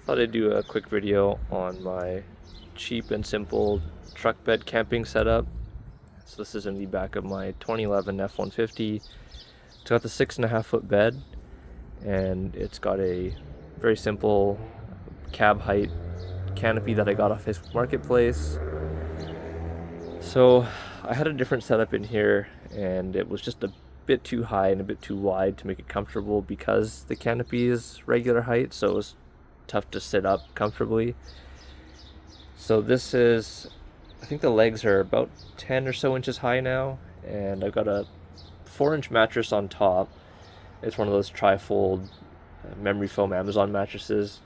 Thought I'd do a quick video on my cheap and simple truck bed camping setup. So this is in the back of my 2011 F-150. It's got the 6.5 foot bed, and it's got a very simple cab height canopy that I got off Facebook Marketplace. So I had a different setup in here, and it was just a bit too high and a bit too wide to make it comfortable because the canopy is regular height, so it was tough to sit up comfortably. So this is, I think the legs are about 10 or so inches high now, and I've got a 4-inch mattress on top. It's one of those tri-fold memory foam Amazon mattresses.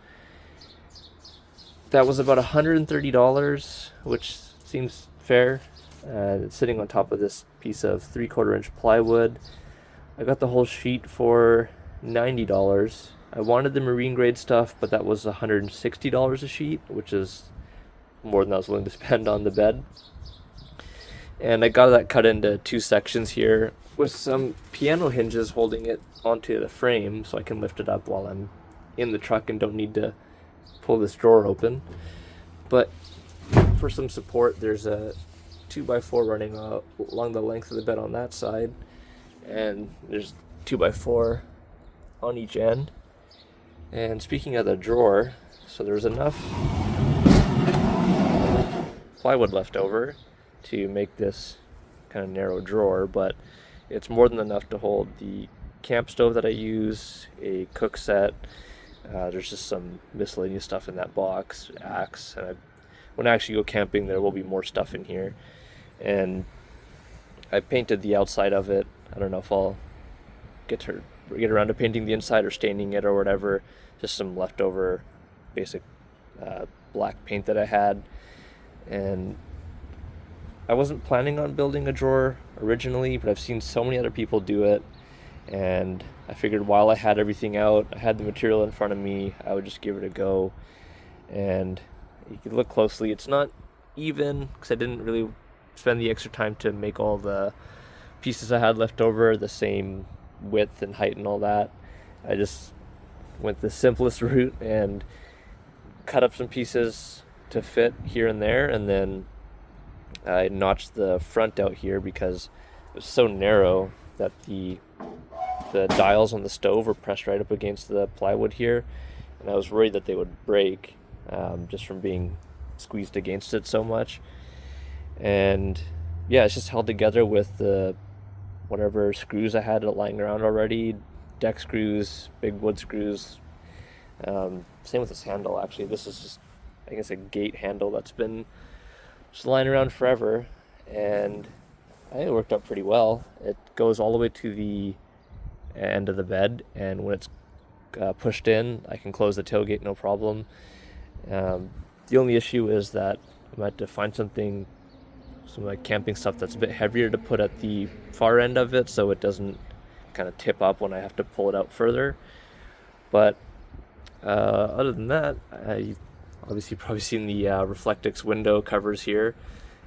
That was about $130, which seems fair. It's sitting on top of this piece of 3/4 inch plywood. I got the whole sheet for $90. I wanted the marine grade stuff, but that was $160 a sheet, which is more than I was willing to spend on the bed. And I got that cut into two sections here with some piano hinges holding it onto the frame so I can lift it up while I'm in the truck and don't need to pull this drawer open. But for some support, there's a 2x4 running along the length of the bed on that side, and there's 2x4 on each end. And speaking of the drawer, so there's enough plywood left over to make this kind of narrow drawer, but it's more than enough to hold the camp stove that I use, a cook set. There's just some miscellaneous stuff in that box, axe, and when I actually go camping, there will be more stuff in here. And I painted the outside of it. I don't know if I'll get around to painting the inside or staining it or whatever. Just some leftover basic black paint that I had. And I wasn't planning on building a drawer originally, but I've seen so many other people do it, and I figured while I had everything out, I had the material in front of me, I would just give it a go. And you can look closely, it's not even because I didn't really spend the extra time to make all the pieces I had left over the same width and height and all that. I just went the simplest route and cut up some pieces to fit here and there, and then I notched the front out here because it was so narrow that the dials on the stove were pressed right up against the plywood here, and I was worried that they would break just from being squeezed against it so much. And yeah, it's just held together with the whatever screws I had lying around already, deck screws, big wood screws. Same with this handle, actually. This is just, I guess, a gate handle that's been just lying around forever, and I think it worked out pretty well. It goes all the way to the end of the bed, and when it's pushed in, I can close the tailgate no problem. The only issue is that I might have to find some like camping stuff that's a bit heavier to put at the far end of it so it doesn't kind of tip up when I have to pull it out further. But other than that, I obviously probably seen the Reflectix window covers here,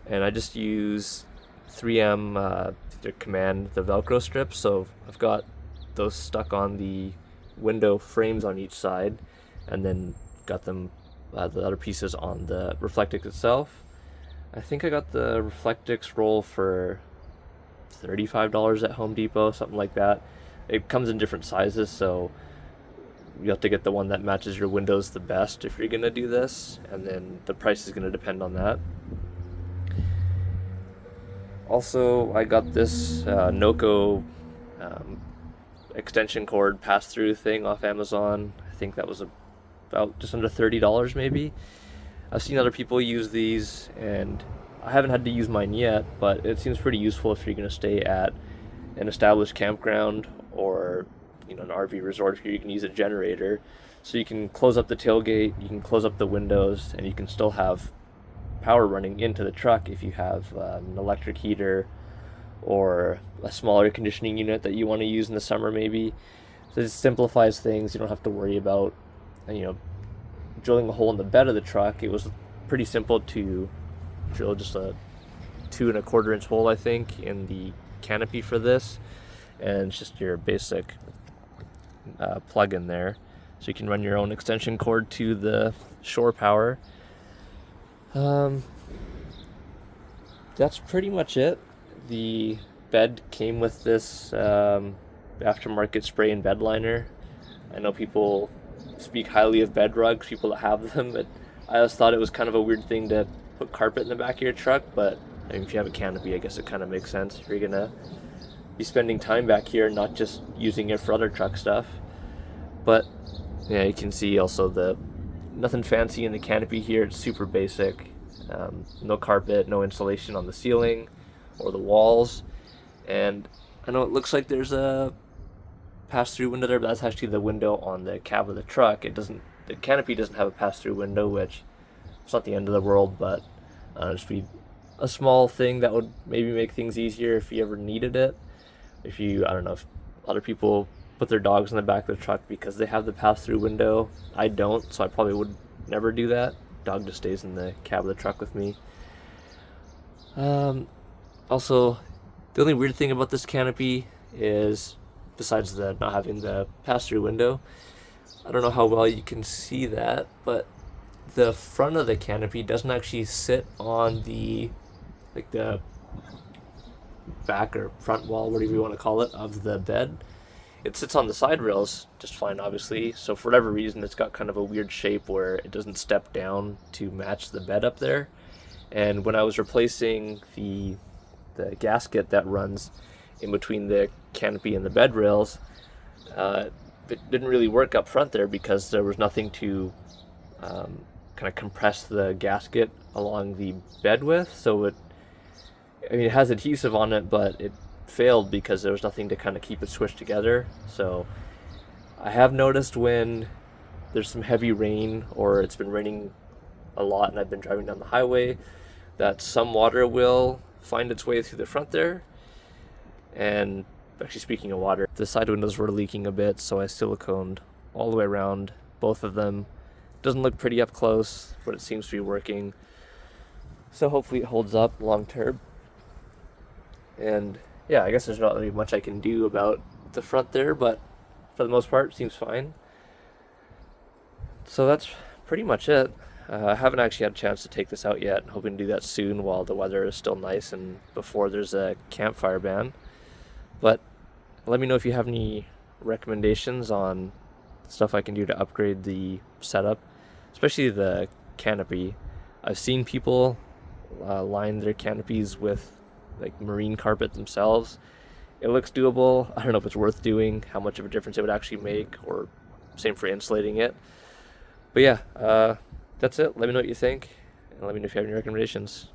and I just use 3M their Command, the Velcro strips, so I've got those stuck on the window frames on each side, and then got them the other pieces on the Reflectix itself. I think I got the Reflectix roll for $35 at Home Depot, something like that. It comes in different sizes, so you have to get the one that matches your windows the best if you're going to do this, and then the price is going to depend on that. Also, I got this Noco extension cord pass-through thing off Amazon. I think that was about just under $30 maybe. I've seen other people use these, and I haven't had to use mine yet, but it seems pretty useful if you're going to stay at an established campground or an RV resort. If you can use a generator, so you can close up the tailgate, you can close up the windows, and you can still have power running into the truck if you have an electric heater or a small air conditioning unit that you want to use in the summer maybe. So it just simplifies things. You don't have to worry about drilling a hole in the bed of the truck. It was pretty simple to drill just a 2.25 inch hole, I think, in the canopy for this, and it's just your basic plug in there. so you can run your own extension cord to the shore power. That's pretty much it. The bed came with this aftermarket spray and bed liner. I know people speak highly of bed rugs, people that have them, but I always thought it was kind of a weird thing to put carpet in the back of your truck, but I mean, if you have a canopy, I guess it kind of makes sense if you're gonna be spending time back here, not just using it for other truck stuff. But yeah, you can see also nothing fancy in the canopy here. It's super basic. No carpet, no insulation on the ceiling or the walls. And I know it looks like there's a pass-through window there, but that's actually the window on the cab of the truck. The canopy doesn't have a pass-through window, which it's not the end of the world, but just be a small thing that would maybe make things easier if you ever needed it. I don't know if other people put their dogs in the back of the truck because they have the pass-through window. I don't, so I probably would never do that. Dog just stays in the cab of the truck with me. Also, the only weird thing about this canopy is, besides the not having the pass-through window, I don't know how well you can see that, but the front of the canopy doesn't actually sit on the back or front wall, whatever you want to call it, of the bed. It sits on the side rails just fine, obviously. So for whatever reason, it's got kind of a weird shape where it doesn't step down to match the bed up there. And when I was replacing the gasket that runs in between the canopy and the bed rails, it didn't really work up front there because there was nothing to kind of compress the gasket along the bed with. So it has adhesive on it, but it failed because there was nothing to kind of keep it squished together. So I have noticed when there's some heavy rain or it's been raining a lot and I've been driving down the highway, that some water will find its way through the front there. And actually, speaking of water, the side windows were leaking a bit, so I siliconed all the way around both of them. Doesn't look pretty up close, but it seems to be working. So hopefully it holds up long term. And yeah, I guess there's not really much I can do about the front there, but for the most part, it seems fine. So that's pretty much it. I haven't actually had a chance to take this out yet. I'm hoping to do that soon while the weather is still nice and before there's a campfire ban. But let me know if you have any recommendations on stuff I can do to upgrade the setup, especially the canopy. I've seen people line their canopies with marine carpet themselves. It looks doable. I don't know if it's worth doing, how much of a difference it would actually make, or same for insulating it. But yeah, that's it. Let me know what you think, and let me know if you have any recommendations.